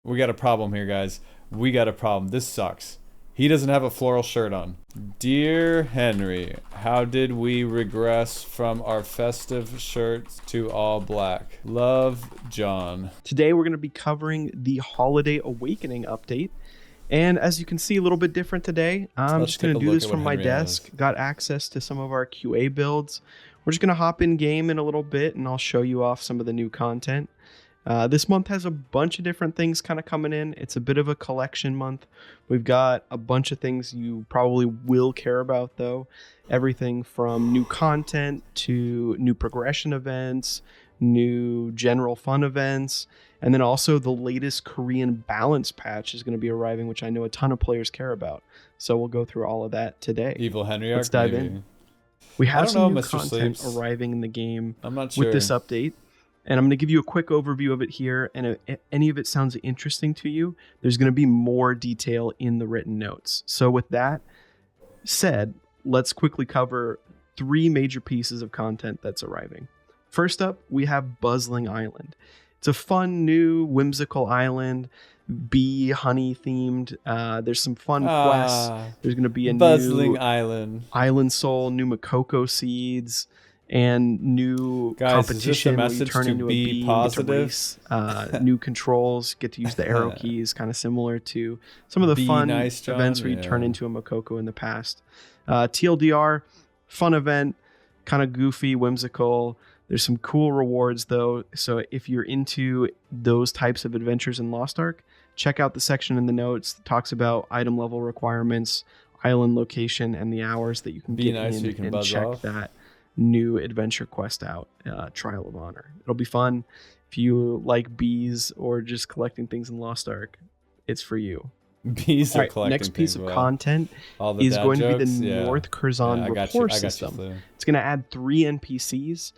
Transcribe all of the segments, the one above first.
We got a problem here, guys. We got a problem. This sucks. He doesn't have a floral shirt on. Dear Henry, how did we regress from our festive shirts to all black? Love, John. Today we're going to be covering the Holiday Awakening update. And as you can see, a little bit different today. I'm just going to do this from my desk. Got access to some of our QA builds. We're just going to hop in game in a little bit and I'll show you off some of the new content. This month has a bunch of different things kind of coming in. It's a bit of a collection month. We've got a bunch of things you probably will care about though. Everything from new content to new progression events, new general fun events, and then also the latest Korean balance patch is going to be arriving, which I know a ton of players care about. So we'll go through all of that today. Evil Henry Let's dive in. We have some new content arriving in the game I'm not sure. with this update. And I'm going to give you a quick overview of it here. And if any of it sounds interesting to you, there's going to be more detail in the written notes. So with that said, let's quickly cover 3 major pieces of content that's arriving. First up, we have Buzzling Island. It's a fun, new, whimsical island, bee, honey themed. There's some fun quests. There's going to be a Buzzling Island soul, new Makoko seeds, and new competition where you turn into a bee and get to race. New controls, get to use the arrow keys, kind of similar to some of the fun events where you turn into a Makoko in the past. TLDR, fun event, kind of goofy, whimsical. There's some cool rewards though, so if you're into those types of adventures in Lost Ark, check out the section in the notes that talks about item level requirements, island location, and the hours that you can get in so you can and check that new adventure quest out, Trial of Honor. It'll be fun. If you like bees or just collecting things in Lost Ark, it's for you. Bees are collecting next piece of content is going to be the North Curzon rapport system. It's going to add 3 NPCs,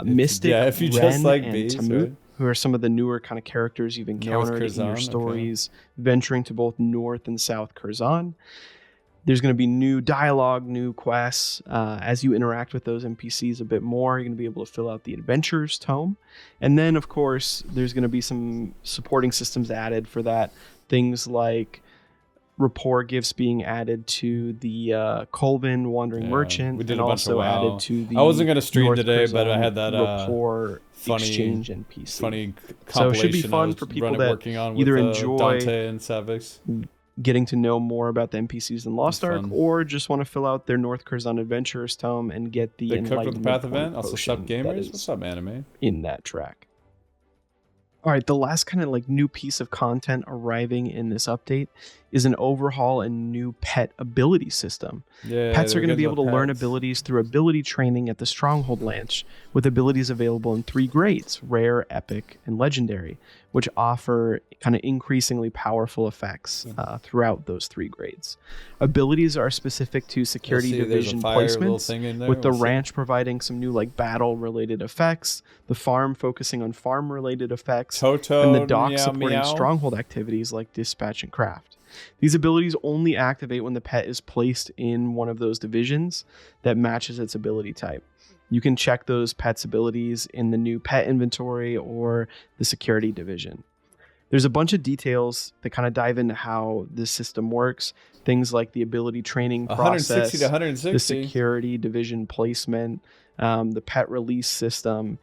Mystic, if you Ren, just like and bees, Tamut, right? who are some of the newer kind of characters you've encountered in your stories, venturing to both North and South Curzon. There's going to be new dialogue, new quests. As you interact with those NPCs a bit more, you're going to be able to fill out the Adventurer's Tome. And then, of course, there's going to be some supporting systems added for that. Things like rapport gifts being added to the Colvin Wandering Merchant. We did and a bunch also of added to the I wasn't going to stream North today, Curzon but I had that rapport funny exchange NPC. Funny compilation. So it should be fun for people that either enjoy Dante and Savix, getting to know more about the NPCs in Lost Ark, or just want to fill out their North Curzon Adventurer's Tome and get the Cook with the Path event. Also, sub gamers. What's up, anime? In that track. All right, the last kind of like new piece of content arriving in this update is an overhaul and new pet ability system. Pets are going to be able to learn abilities through ability training at the Stronghold Launch, with abilities available in 3 grades: Rare, Epic, and Legendary, which offer kind of increasingly powerful effects throughout those 3 grades. Abilities are specific to Security Division placements, with the Ranch providing some new like battle-related effects, the Farm focusing on farm-related effects, and the Dock supporting Stronghold activities like Dispatch and Craft. These abilities only activate when the pet is placed in one of those divisions that matches its ability type. You can check those pet's abilities in the new pet inventory or the security division. There's a bunch of details that kind of dive into how this system works. Things like the ability training process, 160 to 160. The security division placement, the pet release system,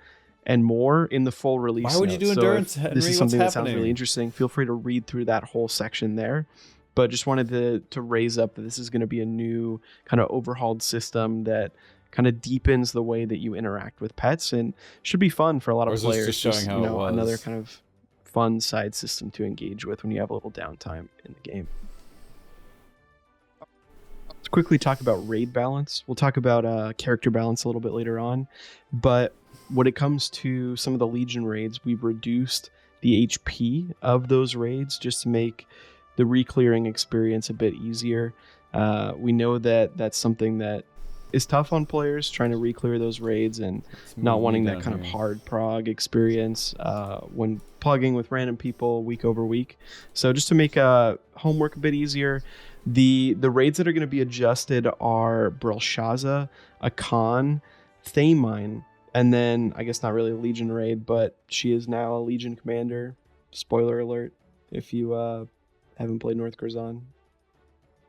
and more in the full release. Why would you do endurance, Henry? This is something that sounds really interesting. Feel free to read through that whole section there. But just wanted to raise up that this is going to be a new kind of overhauled system that kind of deepens the way that you interact with pets and should be fun for a lot of players. Just showing how it was. Another kind of fun side system to engage with when you have a little downtime in the game. Let's quickly talk about raid balance. We'll talk about character balance a little bit later on, but when it comes to some of the Legion raids, we've reduced the HP of those raids just to make the re-clearing experience a bit easier. We know that that's something that is tough on players, trying to re-clear those raids and not wanting that kind of hard prog experience when plugging with random people week over week. So just to make homework a bit easier, the raids that are going to be adjusted are Belshazzar, Akan, Thamine, and then I guess not really a Legion raid, but she is now a Legion commander. Spoiler alert. if you haven't played North Curzon,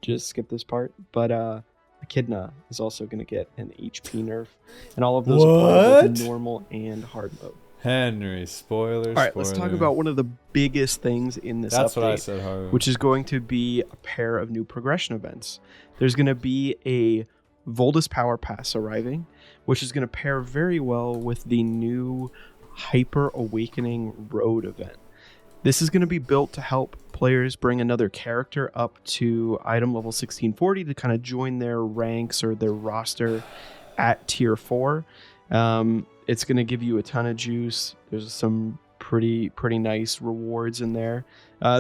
just skip this part. But Echidna is also going to get an HP nerf, and all of those apply both normal and hard mode. Henry, spoiler. All right, let's talk about one of the biggest things in this That's update, what I said, Haru. which is going to be a pair of new progression events. There's going to be a Voldus Power Pass arriving, which is going to pair very well with the new Hyper Awakening Road event. This is going to be built to help players bring another character up to item level 1640 to kind of join their ranks or their roster at tier 4. It's going to give you a ton of juice. There's some pretty nice rewards in there.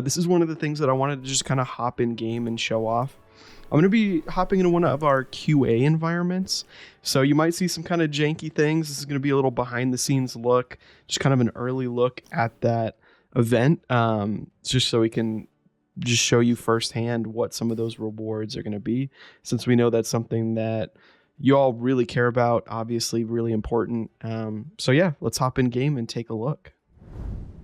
This is one of the things that I wanted to just kind of hop in game and show off. I'm going to be hopping into one of our QA environments. So you might see some kind of janky things. This is going to be a little behind the scenes look, just kind of an early look at that event, just so we can just show you firsthand what some of those rewards are going to be, since we know that's something that you all really care about, obviously really important. So yeah, let's hop in game and take a look.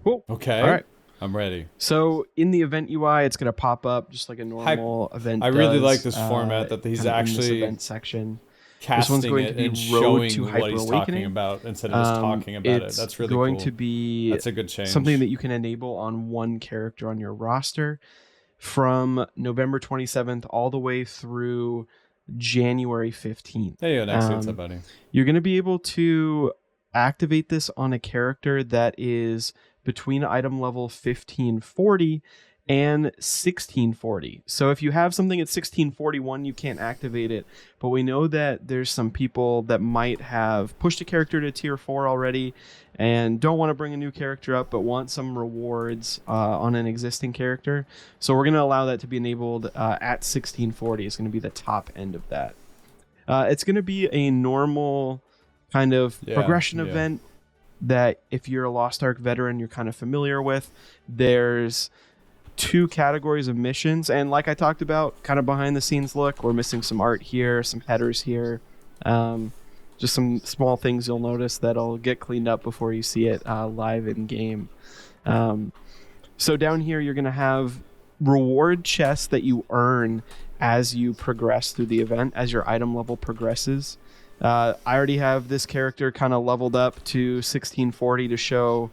Cool. Okay. All right. I'm ready. So in the event UI, it's going to pop up just like a normal event. I really like this format that he's actually in this event section. Casting this one's going it to be and Road showing to what Hyper he's Awakening. talking about instead of just talking about it. That's really going cool. to be That's a good change. Something that you can enable on one character on your roster from November 27th all the way through January 15th. Hey, yo, next what's up, buddy? You're going to be able to activate this on a character that is between item level 1540 and 1640. So if you have something at 1641, you can't activate it. But we know that there's some people that might have pushed a character to tier 4 already and don't want to bring a new character up, but want some rewards on an existing character. So we're going to allow that to be enabled at 1640. It's going to be the top end of that. It's going to be a normal kind of progression event that if you're a Lost Ark veteran, you're kind of familiar with. There's 2 categories of missions, and like I talked about, kind of behind the scenes look, we're missing some art here, some headers here, just some small things you'll notice that'll get cleaned up before you see it live in game. So down here you're going to have reward chests that you earn as you progress through the event, as your item level progresses. I already have this character kind of leveled up to 1640 to show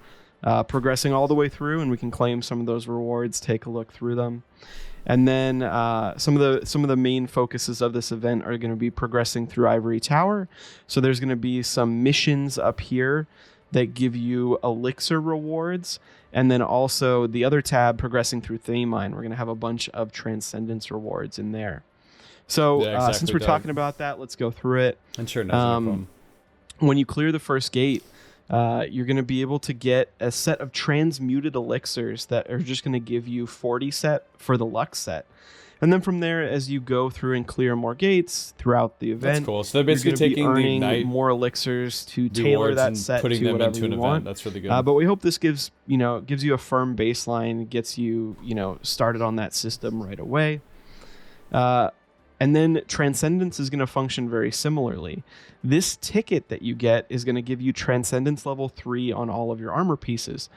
progressing all the way through, and we can claim some of those rewards, take a look through them. And then some of the main focuses of this event are going to be progressing through Ivory Tower. So there's going to be some missions up here that give you elixir rewards, and then also the other tab, progressing through Thamine. We're going to have a bunch of transcendence rewards in there. So since we're talking about that, let's go through it. And sure, no when you clear the first gate, you're going to be able to get a set of transmuted elixirs that are just going to give you 40 set for the Lux set. And then from there, as you go through and clear more gates throughout the event, that's cool. So they're basically taking the Ignite more elixirs to tailor that set putting to them whatever into an you event. want. That's really good. But we hope this gives you a firm baseline, gets you started on that system right away. And then Transcendence is going to function very similarly. This ticket that you get is going to give you Transcendence level 3 on all of your armor pieces,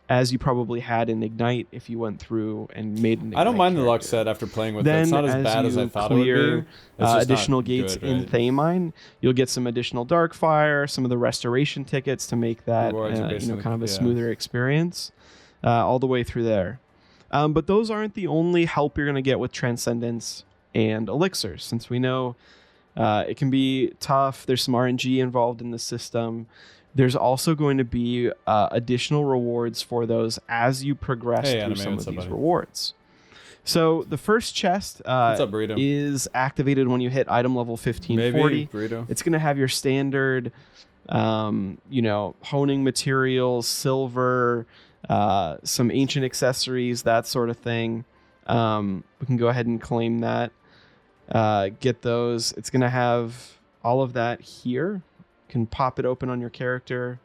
as you probably had in Ignite if you went through and made an Ignite I don't mind character. the Lux set after playing with Then, it. It's not as bad as I thought it would be. Additional gates in Thamine, you'll get some additional Darkfire, some of the restoration tickets to make that kind of a smoother experience all the way through there. But those aren't the only help you're going to get with Transcendence and elixirs, since we know it can be tough. There's some RNG involved in the system. There's also going to be additional rewards for those as you progress through some of these rewards. So the first chest is activated when you hit item level 1540. It's going to have your standard, honing materials, silver, some ancient accessories, that sort of thing. We can go ahead and claim that. Get those. It's going to have all of that here. You can pop it open on your character.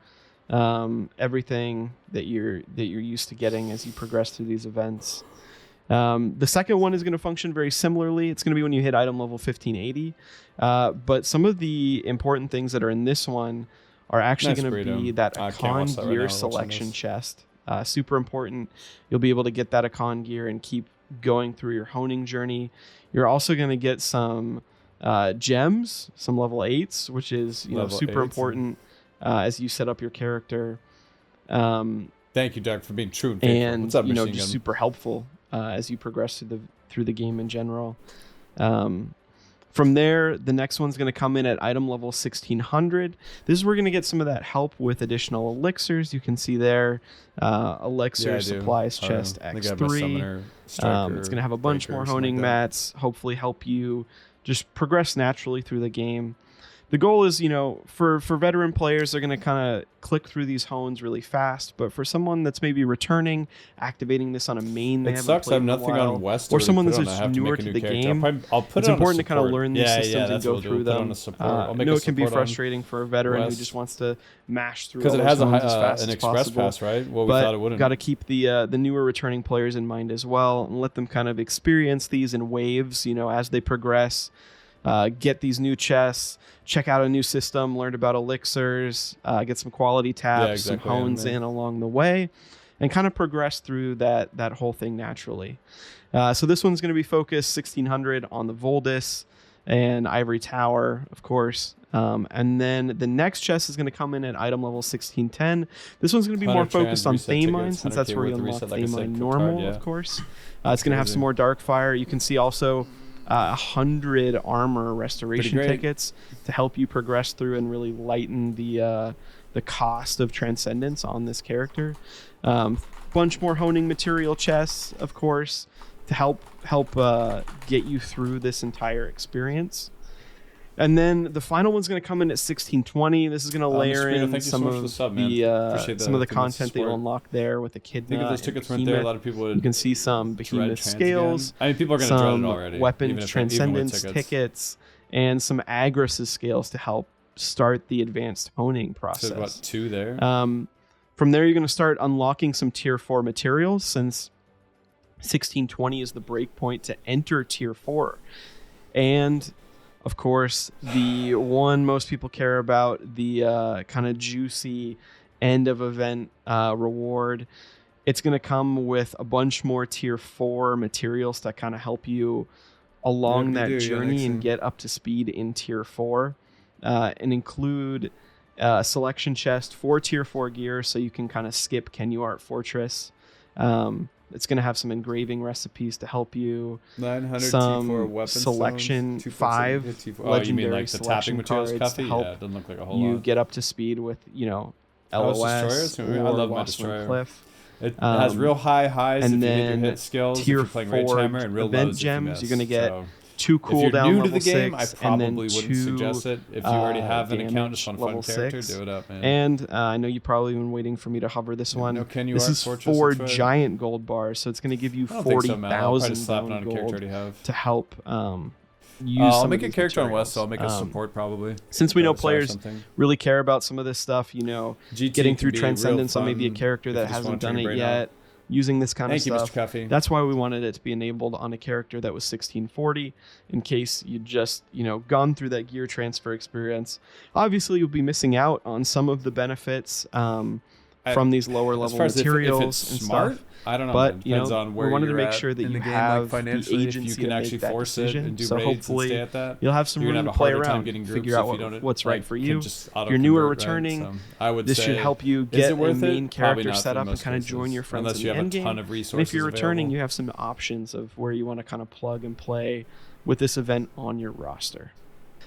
Everything that you're used to getting as you progress through these events. The second one is going to function very similarly. It's going to be when you hit item level 1580. But some of the important things that are in this one are actually going to be that Icon Gear Selection chest Super important. You'll be able to get that Icon gear and keep going through your honing journey. You're also going to get some gems, some level 8s, which is super important as you set up your character. Thank you, Doug, for being true and faithful. And what's up, just super helpful as you progress through the game in general. From there, the next one's going to come in at item level 1600. This is where we're going to get some of that help with additional elixirs. You can see there, elixir supplies chest X3. It's going to have a bunch more honing mats, hopefully help you just progress naturally through the game. The goal is, for veteran players, they're going to kind of click through these hones really fast. But for someone that's maybe returning, activating this on a main they haven't played in a while, or someone that's just newer to the game, it's important to kind of learn these systems and go through them. I know it can be frustrating for a veteran who just wants to mash through all those hones as fast as possible. Pass, right? Well, we thought it wouldn't. Got to keep the newer returning players in mind as well, and let them kind of experience these in waves, as they progress. Get these new chests, check out a new system, learn about elixirs, get some quality tabs, some hones in along the way, and kind of progress through that whole thing naturally. So this one's going to be focused 1600 on the Voldis and Ivory Tower, of course. And then the next chest is going to come in at item level 1610. This one's going to be more focused on Thamine, since that's where you unlock Thamine normal, of course. It's going to have some more Darkfire. You can see also 100 armor restoration tickets to help you progress through and really lighten the cost of Transcendence on this character. Bunch more honing material chests, of course, to help get you through this entire experience. And then the final one's going to come in at 1620. This is going to layer in some of the content that you'll unlock there with the Kidna. Think if those tickets weren't there, a lot of people would. You can see some Behemoth scales. I mean, people are going to dread it already. Weapons Transcendence tickets, and some Agris's scales to help start the advanced honing process. So what, 2 there? From there, you're going to start unlocking some tier 4 materials, since 1620 is the break point to enter tier 4. And of course, the one most people care about, the kind of juicy end of event reward. It's going to come with a bunch more tier 4 materials to kind of help you along that journey and get up to speed in tier 4, and include a selection chest for tier 4 gear, so you can kind of skip Kenuart Fortress. It's going to have some engraving recipes to help you. 900 some T4 weapon selection zones, 5 legendary like selection cards to help it doesn't look like a whole you lot. Get up to speed with LOS or I love my Destroyer. Cliff. It has real high highs and if you then hit your hit skills. Tier if you're playing 4 Rage Hammer, and real event lows gems. If you miss. You're going to get so 2 cooldown if you're new level to the game, 6, I probably and then wouldn't 2 suggest it. If you already have an account, just on fun character, 6. do it up, man. And I know you've probably been waiting for me to hover this one. No Kenuart this is Fortress 4 giant gold bars, so it's going to give you 40,000 gold to help use I'll make a character on West, so I'll make a support probably. Since we know players really care about some of this stuff, getting through Transcendence on maybe a character that hasn't done it yet. Using this kind of stuff. Mr. Cuffy. That's why we wanted it to be enabled on a character that was 1640, in case you just, gone through that gear transfer experience. Obviously, you'll be missing out on some of the benefits from these lower level materials and stuff. I don't know. But on where we wanted to make at sure that in you the game, have like the agency if you can to actually make that force decision. it and do so raids hopefully and stay at that. You'll have some room to play around, figure out what's right for you. If you're newer returning, I would this should help you get a main character set up and kind of join your friends in the end game. And if you're returning, you have some options of where you want to kind of plug and play with this event on your roster.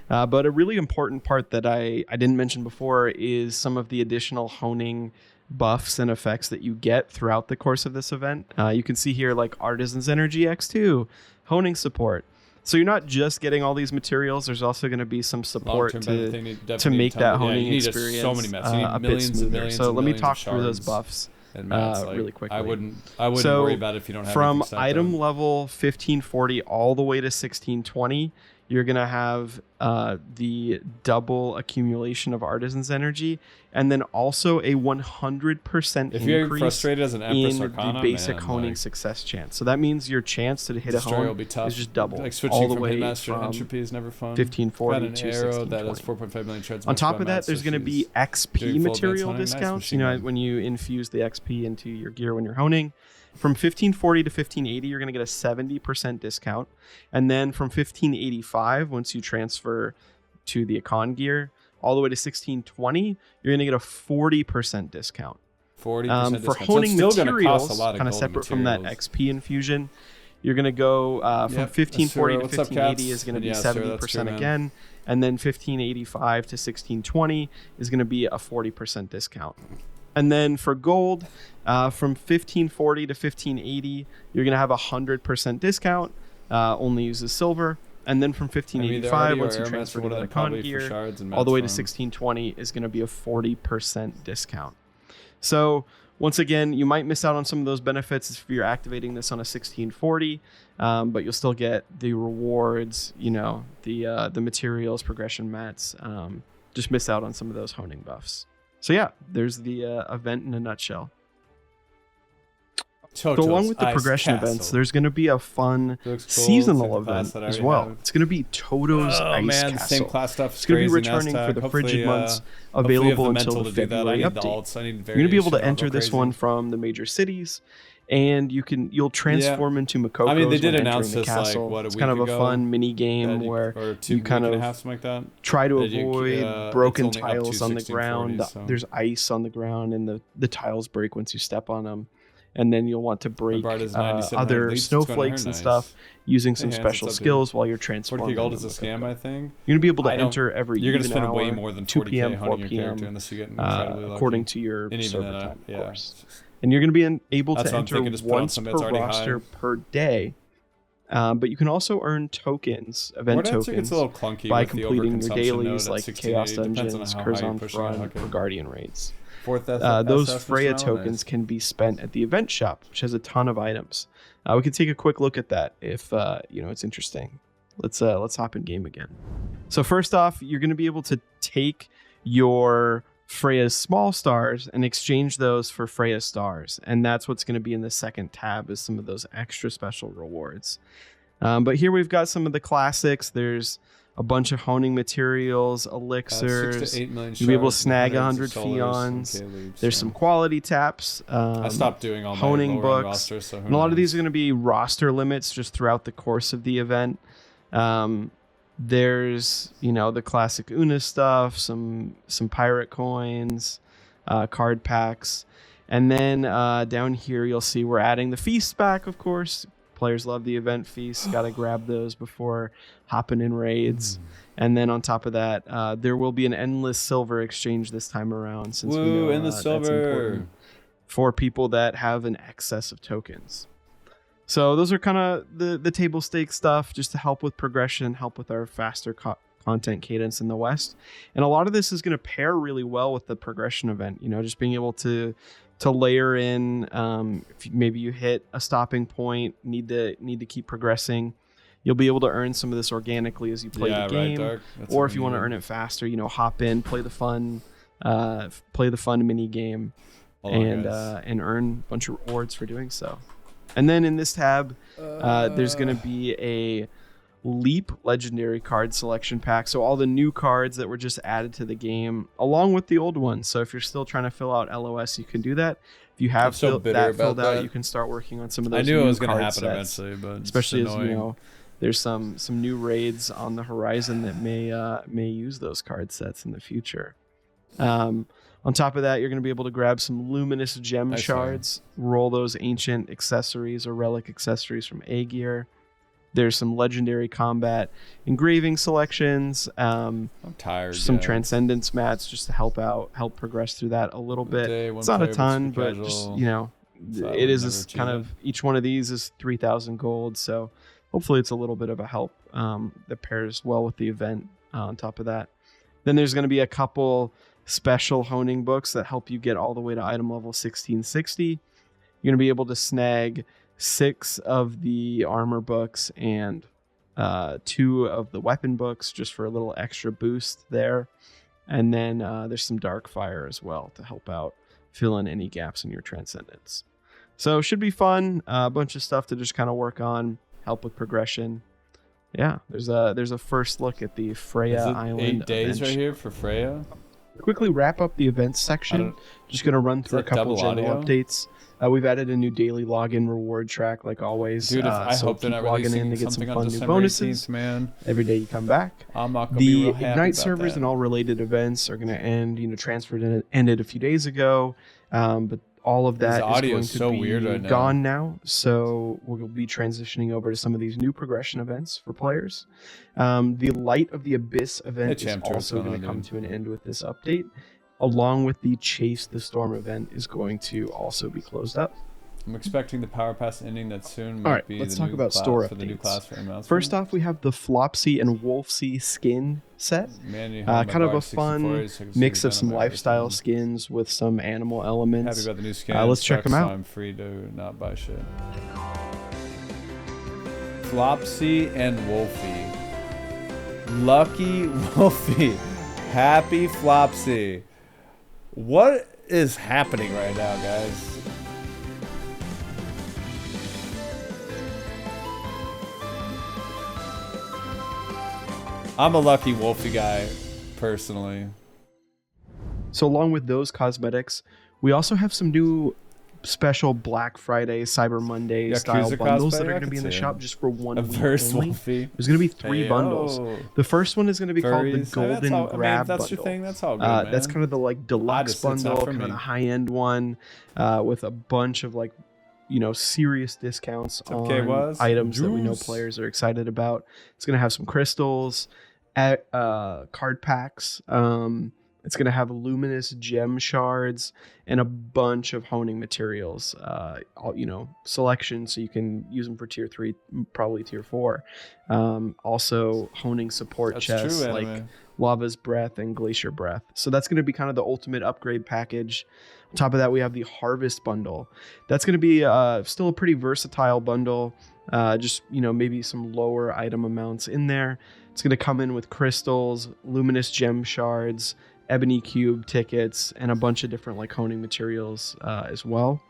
But a really important part that I didn't mention before is some of the additional honing buffs and effects that you get throughout the course of this event. You can see here like Artisan's Energy X2, honing support. So you're not just getting all these materials. There's also going to be some support to make that honing experience a bit smoother. So let me talk through those buffs really quickly. I wouldn't worry about it if you don't have from item level 1540 all the way to 1620. you're going to have the double accumulation of Artisan's energy, and then also a 100% if you're increase frustrated as an Empress in Arcana, the basic honing success chance. So that means your chance to hit a hone will be tough. is just double. Like switching all the from way Hitmaster from to Entropy is never fun. 1540 got an to arrow that 1620. has 4.5 million shards. On top of that, there's going to be XP material discounts. Nice when you infuse the XP into your gear when you're honing. From 1540 to 1580, you're going to get a 70% discount. And then from 1585, once you transfer to the Econ gear, all the way to 1620, you're going to get a 40% discount. 40% for honing materials, kind of separate from that XP infusion, you're going to go from 1540 to 1580 is going to be 70% again. And then 1585 to 1620 is going to be a 40% discount. And then for gold, from 1540 to 1580, you're going to have a 100% discount, only uses silver. And then from 1585, once you transfer to the con gear, all the way to 1620 is going to be a 40% discount. So once again, you might miss out on some of those benefits if you're activating this on a 1640, but you'll still get the rewards, the materials, progression mats. Just miss out on some of those honing buffs. So yeah, there's the event in a nutshell. So along with the progression events, there's going to be a fun seasonal event as well. It's going to be Toto's Ice Castle. The same class stuff. It's going to be returning for the frigid months, available until the February update. You're going to be able to enter this one from the major cities, and you'll transform into Makokos. I mean, they did announce this castle. like it's kind of a fun mini game where you kind of try to avoid broken tiles on the ground. There's ice on the ground, and the tiles break once you step on them. And then you'll want to break other snowflakes and stuff using some special skills while you're transforming. 40k gold is a scam, I think. You're going to be able to enter every You're going to spend hour, way more than 2 p.m., 4 p.m., according to your server time, of course. And you're going to be able to enter once per roster per day. But you can also earn tokens, event tokens, by completing your dailies like Chaos Dungeons, Curzon Front, or Guardian Raids. Those Freya tokens can be spent at the event shop, which has a ton of items. We can take a quick look at that if it's interesting. Let's hop in game again. So first off, you're going to be able to take your Freya's small stars and exchange those for Freya stars, and that's what's going to be in the second tab is some of those extra special rewards. But here we've got some of the classics. There's a bunch of honing materials, elixirs. You'll be able to snag 100 Fions. There's some quality taps. I stopped doing all honing my books. Roster, so and a lot of these are going to be roster limits just throughout the course of the event. There's the classic Una stuff, some pirate coins, card packs, and then down here you'll see we're adding the feasts back, of course. Players love the event feasts. Got to grab those before hopping in raids. And then on top of that, there will be an endless silver exchange this time around. Since we know endless silver. That's important for people that have an excess of tokens. So those are kind of the table stakes stuff, just to help with progression, help with our faster content cadence in the West. And a lot of this is going to pair really well with the progression event. Just being able to layer in, if maybe you hit a stopping point, need to keep progressing, you'll be able to earn some of this organically as you play the game. Right, or if you want to earn it faster, hop in, play the fun mini game, and earn a bunch of rewards for doing so. And then in this tab, there's going to be a Leap legendary card selection pack. So all the new cards that were just added to the game, along with the old ones. So if you're still trying to fill out LOS, you can do that. If you have filled out, you can start working on some of those. I knew it was going to happen eventually, but especially as there's some new raids on the horizon that may use those card sets in the future. On top of that, you're going to be able to grab some luminous gem shards, roll those ancient accessories or relic accessories from A gear. There's some legendary combat engraving selections. I'm tired. Some transcendence mats just to help progress through that a little bit. It's not a ton, but just it is kind of, each one of these is 3,000 gold. So hopefully it's a little bit of a help that pairs well with the event. On top of that, then there's going to be a couple special honing books that help you get all the way to item level 1660. You're going to be able to snag 6 of the armor books and 2 of the weapon books just for a little extra boost there. And then there's some dark fire as well to help out fill in any gaps in your transcendence. So should be fun. A bunch of stuff to just kind of work on, help with progression. Yeah, there's a first look at the Freya Island. 8 days event. right here for Freya. Quickly wrap up the events section. Just gonna run through a couple general updates. We've added a new daily login reward track, like always. Dude, I hope they're not logging in to get some fun new bonuses. 18th, man. Every day you come back. I'm not gonna be real happy Ignite about servers that. and all related events are gonna end. Transferred and ended a few days ago, but all of that is going to be weird right now. gone now. So we'll be transitioning over to some of these new progression events for players. The Light of the Abyss event is also going to come to an end with this update, along with the Chase the Storm event is going to also be closed up. I'm expecting the Power Pass ending that soon. All right, let's talk about store updates. First off, we have the Flopsy and Wolfsy skin set. Kind of a fun mix of some lifestyle skins with some animal elements. Happy about the new skin. Let's check them out. I'm free to not buy shit. Flopsy and Wolfie. Lucky Wolfie. Happy Flopsy. What is happening right now, guys? I'm a Lucky Wolfie guy, personally. So along with those cosmetics, we also have some new special Black Friday, Cyber Monday style bundles that are going to be in the shop just for 1 week only. Wolfie. There's going to be 3 bundles. The first one is going to be called the Golden Grab that's bundle. Your thing. That's all good, man. That's kind of the like deluxe bundle, kind of the high end one, with a bunch of like serious discounts on items that we know players are excited about. It's going to have some crystals, card packs. It's going to have luminous gem shards and a bunch of honing materials, selection so you can use them for tier 3, probably tier 4. Also honing support chests like Lava's Breath and Glacier Breath. So that's going to be kind of the ultimate upgrade package. On top of that, we have the Harvest bundle. That's going to be still a pretty versatile bundle. Just maybe some lower item amounts in there. It's going to come in with crystals, luminous gem shards, ebony cube tickets, and a bunch of different like honing materials as well.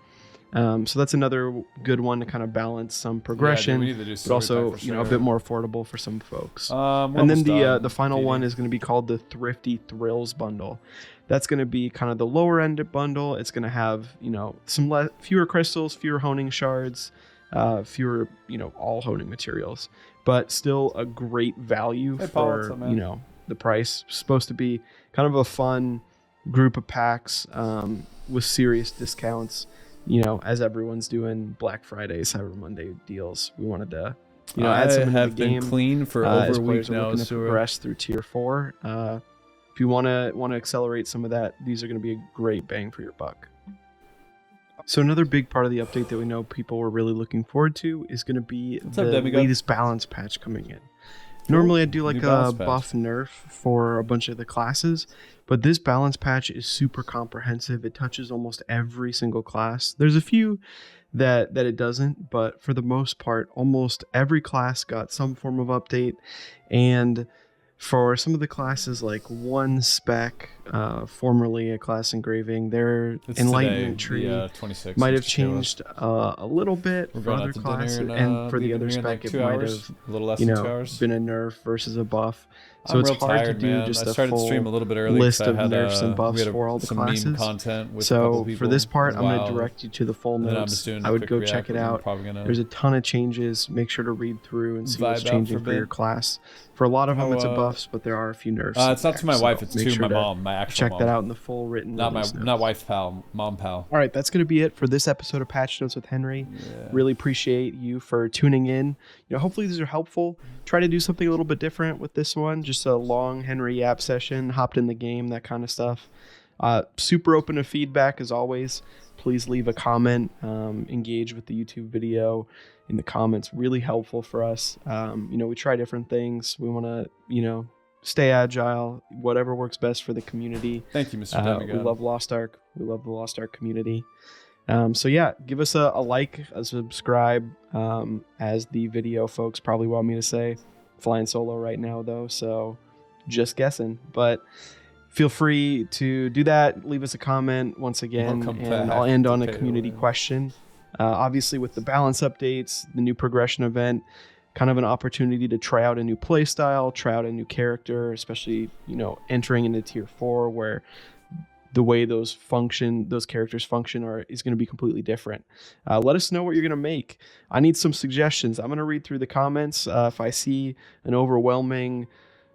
So that's another good one to kind of balance some progression, but also a bit more affordable for some folks. And then the final one is going to be called the Thrifty Thrills bundle. That's going to be kind of the lower end bundle. It's going to have some fewer crystals, fewer honing shards, fewer all honing materials, but still a great value for the price. It's supposed to be kind of a fun group of packs with serious discounts. As everyone's doing Black Friday, Cyber Monday deals, we wanted to add some into the game. Been clean for over a week now. Looking to progress through tier 4. If you want to accelerate some of that, these are going to be a great bang for your buck. So another big part of the update that we know people were really looking forward to is going to be the latest balance patch coming in. Normally I do like a buff nerf for a bunch of the classes, but this balance patch is super comprehensive. It touches almost every single class. There's a few that it doesn't, but for the most part, almost every class got some form of update. And for some of the classes like one spec, formerly a class engraving, their enlightenment tree might have changed a little bit for other classes, and for the other spec it might have been a nerf versus a buff. So it's hard to do just a full list of nerfs and buffs for all the classes. So for this part, I'm going to direct you to the full notes. I would go check it out. There's a ton of changes. Make sure to read through and see what's changing for your class. For a lot of them, it's a buffs, but there are a few nerfs. It's not to my wife, it's to my mom, my actual mom. Check that out in the full written notes. Not wife pal, mom pal. All right, that's going to be it for this episode of Patch Notes with Henry. Really appreciate you for tuning in. Hopefully these are helpful. Try to do something a little bit different with this one. Just a long Henry Yap session, hopped in the game, that kind of stuff. Super open to feedback as always. Please leave a comment, engage with the YouTube video in the comments. Really helpful for us. We try different things. We want to, stay agile, whatever works best for the community. Thank you, Mr. Demigod. We love Lost Ark. We love the Lost Ark community. So yeah, give us a like, a subscribe, as the video folks probably want me to say. flying solo right now though, so just guessing. But feel free to do that. Leave us a comment once again, and I'll end on a community question. Obviously, with the balance updates, the new progression event, kind of an opportunity to try out a new playstyle, try out a new character, especially, you know, entering into tier 4 where the way those characters function is going to be completely different. Let us know what you're going to make. I need some suggestions. I'm going to read through the comments. If I see an overwhelming,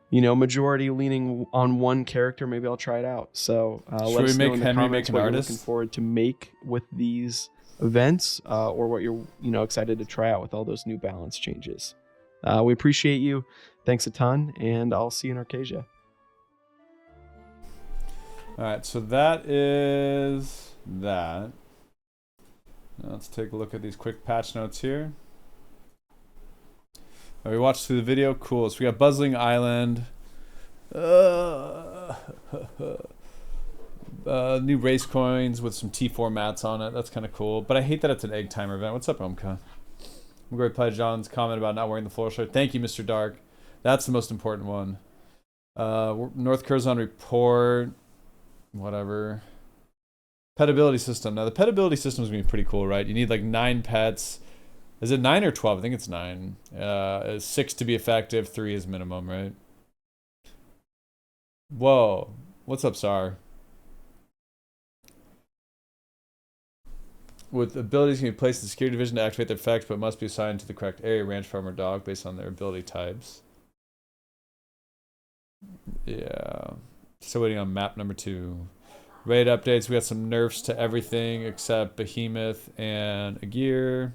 you know, majority leaning on one character, maybe I'll try it out. So let us know in the comments what you're looking forward to make with these events, or what you're, you know, excited to try out with all those new balance changes. We appreciate you. Thanks a ton, and I'll see you in Arcasia. All right, so that is that. Now let's take a look at these quick patch notes here. We watched through the video. Cool. So we got Buzzling Island. New race coins with some T4 mats on it. That's kind of cool. But I hate that it's an egg timer event. What's up, Omka? I'm going to reply to John's comment about not wearing the floral shirt. Thank you, Mr. Dark. That's the most important one. North Curzon report. Whatever. Petability system. Now, the petability system is going to be pretty cool, right? You need like 9 pets. Is it 9 or 12? I think it's 9. 6 to be effective. 3 is minimum, right? Whoa. What's up, Sar? With abilities can be placed in the security division to activate their effect, but must be assigned to the correct area, ranch, farm, or dog, based on their ability types. Yeah. Still waiting on map number 2. Raid updates. We got some nerfs to everything except Behemoth and Agir.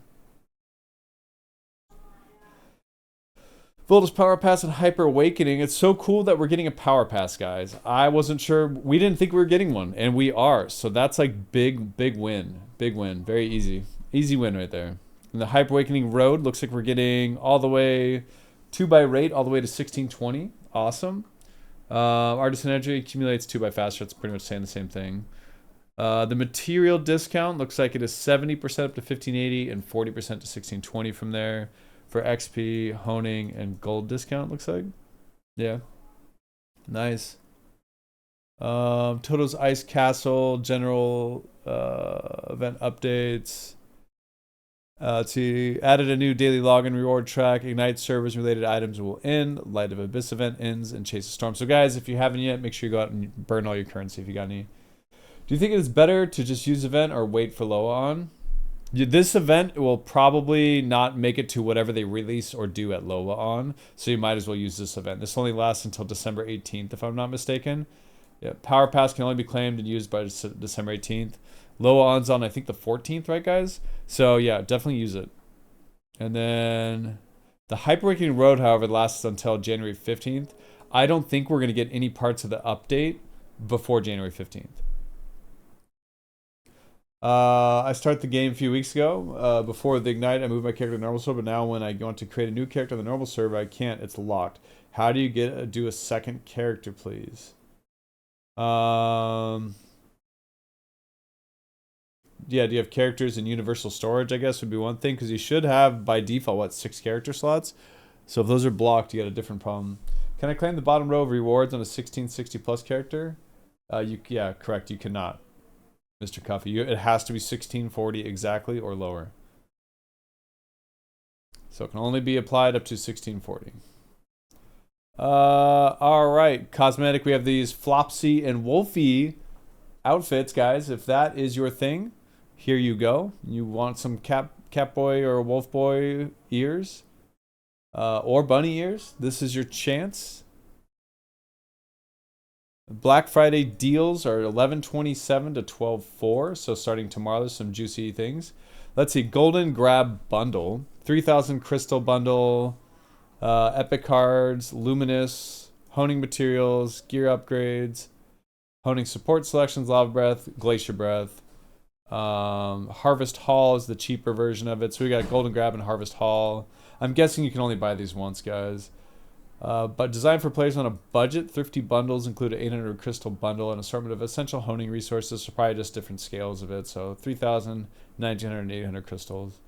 Voltage Power Pass and Hyper Awakening. It's so cool that we're getting a Power Pass, guys. I wasn't sure. We didn't think we were getting one, and we are. So that's like big win. Big win. Very easy. Easy win right there. And the Hyper Awakening Road looks like we're getting all the way 2 by rate, all the way to 1620. Awesome. Artisan Energy accumulates 2 by faster. It's pretty much saying the same thing. The material discount looks like it is 70% up to 1580 and 40% to 1620 from there. For XP, honing, and gold discount, looks like. Yeah. Nice. Toto's Ice Castle, general event updates. Let's see. Added a new daily login reward track. Ignite servers related items will end. Light of Abyss event ends and Chase a Storm. So guys, if you haven't yet, make sure you go out and burn all your currency if you got any. Do you think it is better to just use event or wait for LOAON? This event will probably not make it to whatever they release or do at LOAON, so you might as well use this event. This only lasts until December 18th, if I'm not mistaken. Yeah, Power Pass can only be claimed and used by December 18th. LOAON's on, I think, the 14th, right, guys? So, yeah, definitely use it. And then the Hyper Awakening Road, however, lasts until January 15th. I don't think we're going to get any parts of the update before January 15th. I started the game a few weeks ago. Before the Ignite, I moved my character to normal server, but now when I want to create a new character on the normal server, I can't. It's locked. How do you do a second character, please? Yeah, do you have characters in universal storage, I guess, would be one thing, because you should have, by default, 6 character slots? So if those are blocked, you got a different problem. Can I claim the bottom row of rewards on a 1660 plus character? Yeah, correct, you cannot. Mr. Cuffy, it has to be 1640 exactly or lower. So it can only be applied up to 1640. All right, cosmetic. We have these Flopsy and Wolfie outfits, guys. If that is your thing, here you go. You want some Catboy or Wolf Boy ears, or bunny ears? This is your chance. Black Friday deals are 11/27 to 12/4, so starting tomorrow, there's some juicy things. Let's see, Golden Grab Bundle, 3,000 Crystal Bundle, Epic Cards, Luminous, Honing Materials, Gear Upgrades, Honing Support Selections, Lava Breath, Glacier Breath. Harvest Hall is the cheaper version of it, so we got Golden Grab and Harvest Hall. I'm guessing you can only buy these once, guys. But designed for players on a budget, thrifty bundles include an 800 crystal bundle and assortment of essential honing resources, so probably just different scales of it. So 3,000, 1,900, and 800 crystals.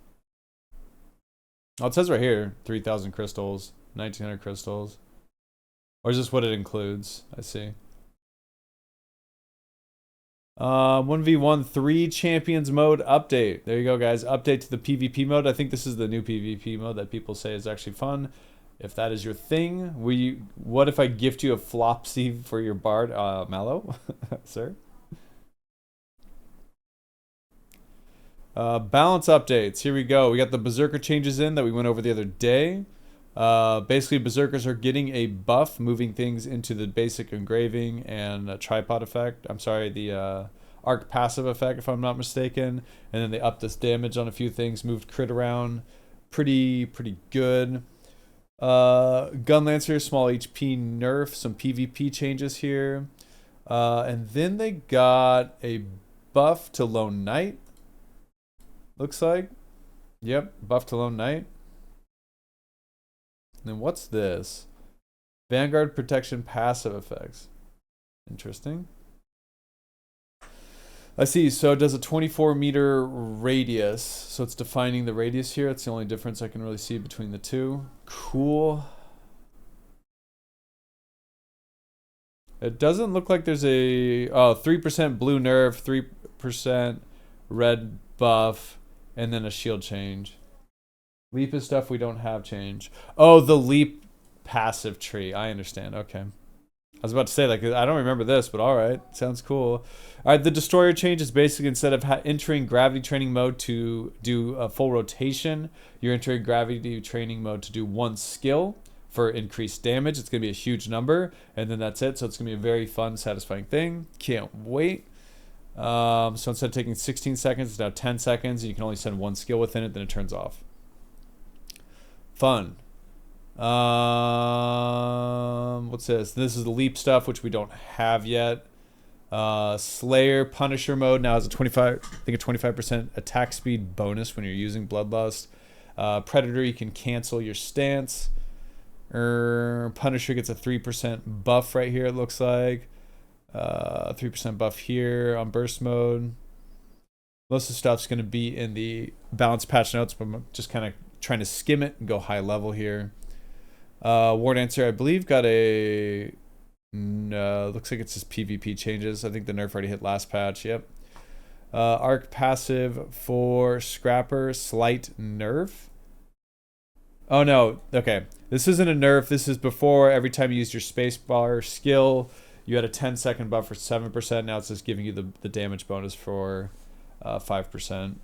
Oh, it says right here, 3,000 crystals, 1900 crystals. Or is this what it includes? I see. 1v1 3 champions mode update. There you go, guys. Update to the PvP mode. I think this is the new PvP mode that people say is actually fun. If that is your thing, what if I gift you a Flopsy for your bard, Mallow, sir? Balance updates. Here we go. We got the Berserker changes in that we went over the other day. Basically, Berserkers are getting a buff, moving things into the basic engraving and tripod effect. I'm sorry, the arc passive effect, if I'm not mistaken. And then they upped this damage on a few things, moved crit around. Pretty good. Gunlancer, small HP nerf, some PvP changes here. And then they got a buff to Lone Knight. Looks like. Yep, buff to Lone Knight. And then what's this? Vanguard protection passive effects. Interesting. I see. So it does a 24-meter radius. So it's defining the radius here. That's the only difference I can really see between the two. Cool. It doesn't look like there's a 3% blue nerf, 3% red buff, and then a shield change. Leap is stuff we don't have change. Oh, the leap passive tree. I understand. Okay. I was about to say, like, I don't remember this, but all right. Sounds cool. All right, the destroyer change is basically instead of entering gravity training mode to do a full rotation, you're entering gravity training mode to do one skill for increased damage. It's going to be a huge number, and then that's it. So it's going to be a very fun, satisfying thing. Can't wait. So instead of taking 16 seconds, it's now 10 seconds, and you can only send one skill within it, then it turns off. Fun. What's this? This is the leap stuff, which we don't have yet. Slayer Punisher mode now has a 25% attack speed bonus when you're using Bloodlust. Predator, you can cancel your stance. Punisher gets a 3% buff right here, it looks like. 3% buff here on burst mode. Most of the stuff's going to be in the balanced patch notes, but I'm just kind of trying to skim it and go high level here. War Dancer, I believe, got a... No, looks like it's just PvP changes. I think the nerf already hit last patch. Yep. Arc passive for Scrapper, slight nerf. Oh, no. Okay. This isn't a nerf. This is before. Every time you use your spacebar skill, you had a 10-second buff for 7%. Now it's just giving you the damage bonus for 5%.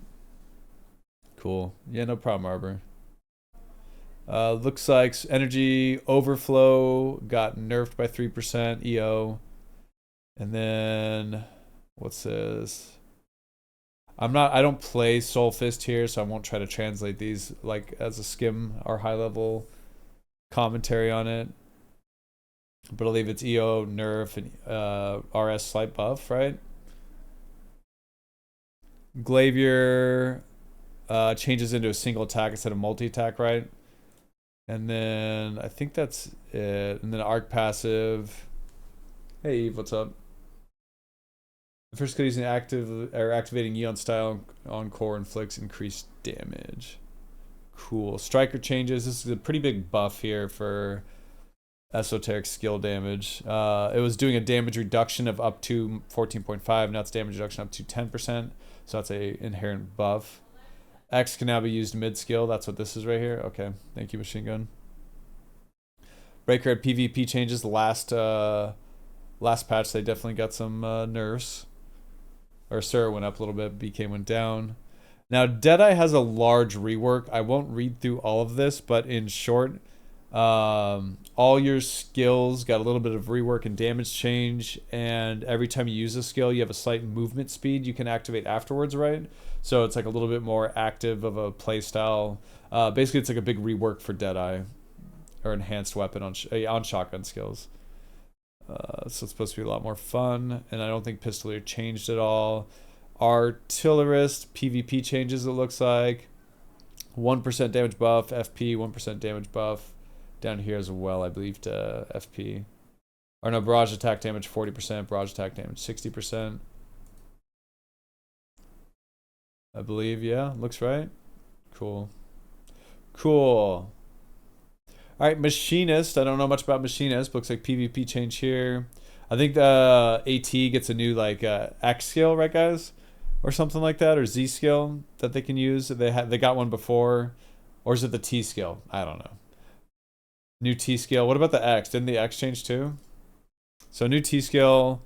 Cool. Yeah, no problem, Arbor. Looks like energy overflow got nerfed by 3% EO. And then what's this? I don't play Soul Fist here, so I won't try to translate these like as a skim or high level commentary on it. But I believe it's EO nerf and RS slight buff, right? Glavier changes into a single attack instead of multi-attack, right? And then I think that's it. And then arc passive. Hey Eve, what's up? The first skill using activating Eon style on core inflicts increased damage. Cool. Striker changes. This is a pretty big buff here for esoteric skill damage. It was doing a damage reduction of up to 14.5. Now it's damage reduction up to 10%. So that's a inherent buff. X can now be used mid-skill. That's what this is right here. Okay. Thank you, Machine Gun. Breaker had PvP changes. The last patch, they definitely got some nerfs. Or Sir went up a little bit. BK went down. Now, Deadeye has a large rework. I won't read through all of this, but in short, all your skills got a little bit of rework and damage change, and every time you use a skill, you have a slight movement speed you can activate afterwards, right? So it's like a little bit more active of a play style. Basically, it's like a big rework for Deadeye, or enhanced weapon on shotgun skills. So it's supposed to be a lot more fun, and I don't think Pistolier changed at all. Artillerist PvP changes, it looks like. 1% damage buff, FP, 1% damage buff. Down here as well, I believe, to FP. Or no, barrage attack damage 40%, barrage attack damage 60%. I believe, yeah, looks right. Cool. Cool. All All right, Machinist. I don't know much about Machinist. Looks like PvP change here. I think the AT gets a new like X skill, right, guys, or something like that, or Z skill that they can use. They got one before, or is it the T skill? I don't know. New T skill. What about the X? Didn't the X change too? So new T skill.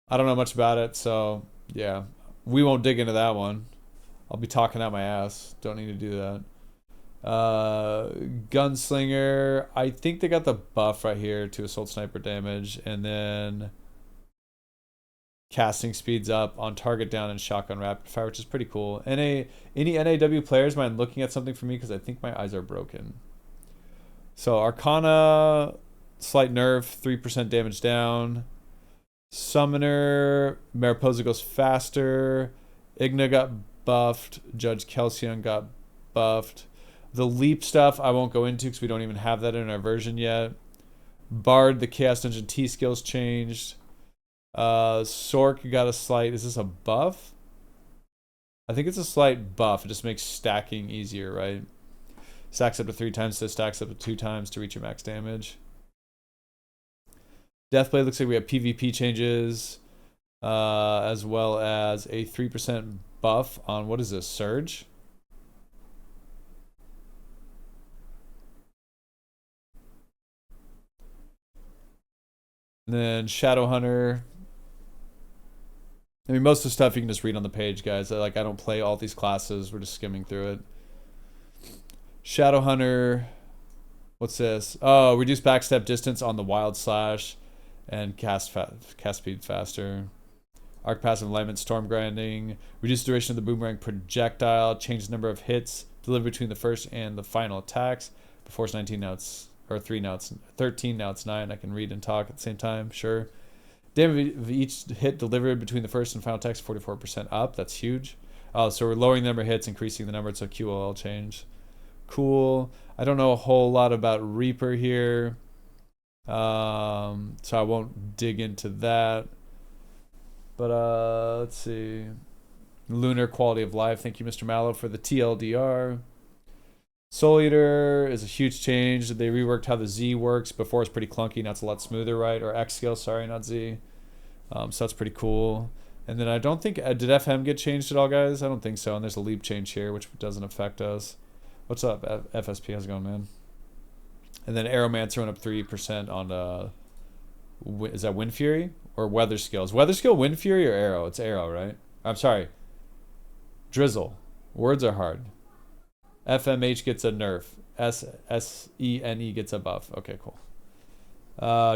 I don't know much about it, so yeah, we won't dig into that one. I'll be talking out my ass. Don't need to do that. Gunslinger. I think they got the buff right here to assault sniper damage, and then casting speeds up on target down and shotgun rapid fire, which is pretty cool. Any NAW players mind looking at something for me, because I think my eyes are broken. So Arcana, slight nerf, 3% damage down. Summoner, Mariposa goes faster. Igna got buffed. Judge Kelsian got buffed. The leap stuff I won't go into because we don't even have that in our version yet. Bard, the Chaos Dungeon T skills changed. Sork got a slight, is this a buff? I think it's a slight buff. It just makes stacking easier, right? Stacks up to 3 times, so stacks up to 2 times to reach your max damage. Deathblade looks like we have PvP changes, as well as a 3% buff on, what is this, Surge? And then Shadowhunter. I mean, most of the stuff you can just read on the page, guys. I don't play all these classes. We're just skimming through it. Shadowhunter. What's this? Oh, reduce backstep distance on the Wild Slash and cast speed faster. Arc passive alignment, storm grinding. Reduce duration of the boomerang projectile. Change the number of hits delivered between the first and the final attacks. Before it's 19, now it's, or 3, now it's 13, now it's 9. I can read and talk at the same time, sure. Damage of each hit delivered between the first and final attacks, 44% up. That's huge. So we're lowering the number of hits, increasing the number, so QOL change. Cool. I don't know a whole lot about Reaper here, so I won't dig into that. But let's see. Lunar quality of life. Thank you, Mr. Mallow, for the TLDR. Soul Eater is a huge change. They reworked how the Z works. Before it's pretty clunky. Now it's a lot smoother, right? Or X scale, sorry, not Z. So that's pretty cool. And then I don't think... did FM get changed at all, guys? I don't think so. And there's a leap change here, which doesn't affect us. What's up, FSP? How's it going, man? And then Aeromancer went up 3% on... is that Wind Fury? Or Weather Skill? Is Weather Skill Wind Fury or Arrow? It's Arrow, right? I'm sorry. Drizzle. Words are hard. FMH gets a nerf. SENE gets a buff. Okay, cool.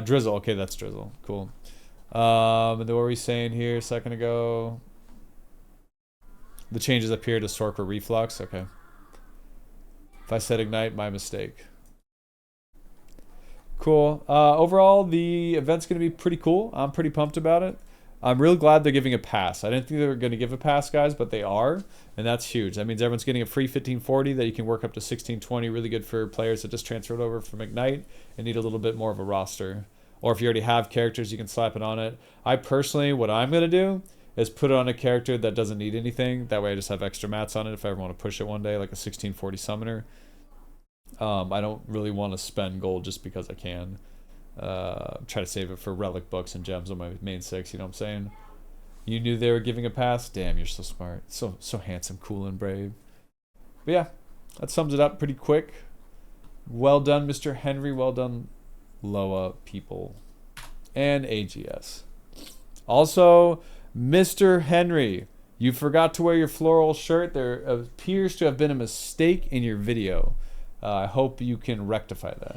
Drizzle. Okay, that's Drizzle. Cool. And then what were we saying here a second ago? The changes up here to Sork or Reflux. Okay. If I said Ignite, my mistake. Cool. Overall, the event's going to be pretty cool. I'm pretty pumped about it. I'm really glad they're giving a pass. I didn't think they were going to give a pass, guys, but they are, and that's huge. That means everyone's getting a free 1540 that you can work up to 1620. Really good for players that just transferred over from Ignite and need a little bit more of a roster. Or if you already have characters, you can slap it on it. I personally, what I'm going to do is put it on a character that doesn't need anything. That way I just have extra mats on it if I ever want to push it one day, like a 1640 summoner. I don't really want to spend gold just because I can. Try to save it for relic books and gems on my main 6, you know what I'm saying? You knew they were giving a pass? Damn, you're so smart. So handsome, cool, and brave. But yeah, that sums it up pretty quick. Well done, Mr. Henry. Well done, LOA people. And AGS. Also, Mr. Henry, you forgot to wear your floral shirt. There appears to have been a mistake in your video. I hope you can rectify that.